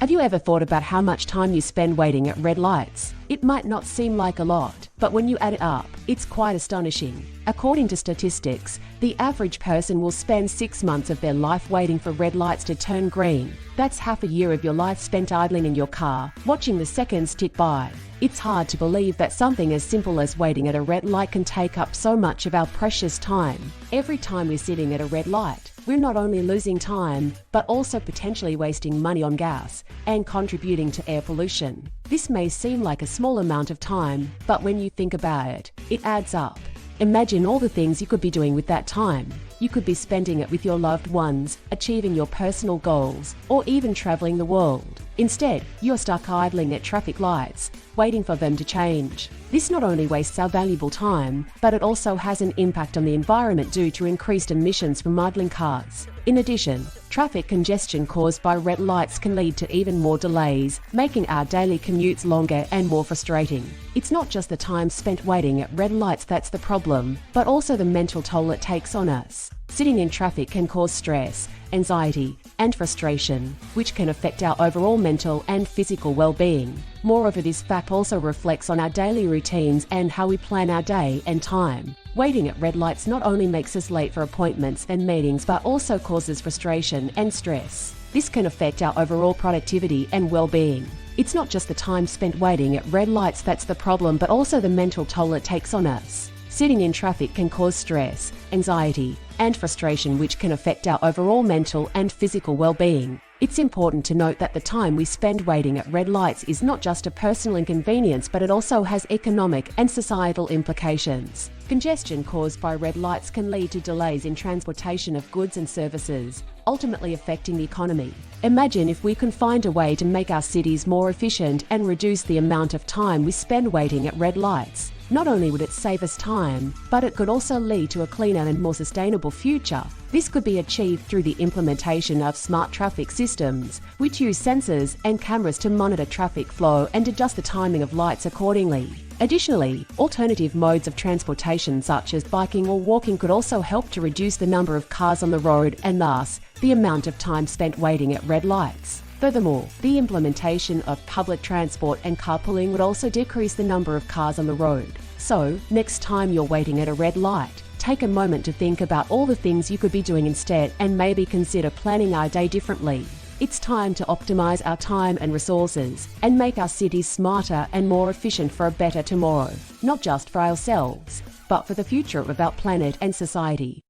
Have you ever thought about how much time you spend waiting at red lights? It might not seem like a lot, but when you add it up, it's quite astonishing. According to statistics, the average person will spend 6 months of their life waiting for red lights to turn green. That's half a year of your life spent idling in your car, watching the seconds tick by. It's hard to believe that something as simple as waiting at a red light can take up so much of our precious time. Every time we're sitting at a red light, we're not only losing time, but also potentially wasting money on gas and contributing to air pollution. This may seem like a small amount of time, but when you think about it, it adds up. Imagine all the things you could be doing with that time. You could be spending it with your loved ones, achieving your personal goals, or even traveling the world. Instead, you're stuck idling at traffic lights, waiting for them to change. This not only wastes our valuable time, but it also has an impact on the environment due to increased emissions from idling cars. In addition, traffic congestion caused by red lights can lead to even more delays, making our daily commutes longer and more frustrating. It's not just the time spent waiting at red lights that's the problem, but also the mental toll it takes on us. Sitting in traffic can cause stress, anxiety, and frustration, which can affect our overall mental and physical well-being. Moreover, this fact also reflects on our daily routines and how we plan our day and time. Waiting at red lights not only makes us late for appointments and meetings, but also causes frustration and stress. This can affect our overall productivity and well-being. It's not just the time spent waiting at red lights that's the problem, but also the mental toll it takes on us. Sitting in traffic can cause stress, anxiety, and frustration, which can affect our overall mental and physical well-being. It's important to note that the time we spend waiting at red lights is not just a personal inconvenience, but it also has economic and societal implications. Congestion caused by red lights can lead to delays in transportation of goods and services, ultimately affecting the economy. Imagine if we can find a way to make our cities more efficient and reduce the amount of time we spend waiting at red lights. Not only would it save us time, but it could also lead to a cleaner and more sustainable future. This could be achieved through the implementation of smart traffic systems, which use sensors and cameras to monitor traffic flow and adjust the timing of lights accordingly. Additionally, alternative modes of transportation such as biking or walking could also help to reduce the number of cars on the road and thus the amount of time spent waiting at red lights. Furthermore, the implementation of public transport and carpooling would also decrease the number of cars on the road. So, next time you're waiting at a red light, take a moment to think about all the things you could be doing instead and maybe consider planning our day differently. It's time to optimize our time and resources and make our cities smarter and more efficient for a better tomorrow, not just for ourselves, but for the future of our planet and society.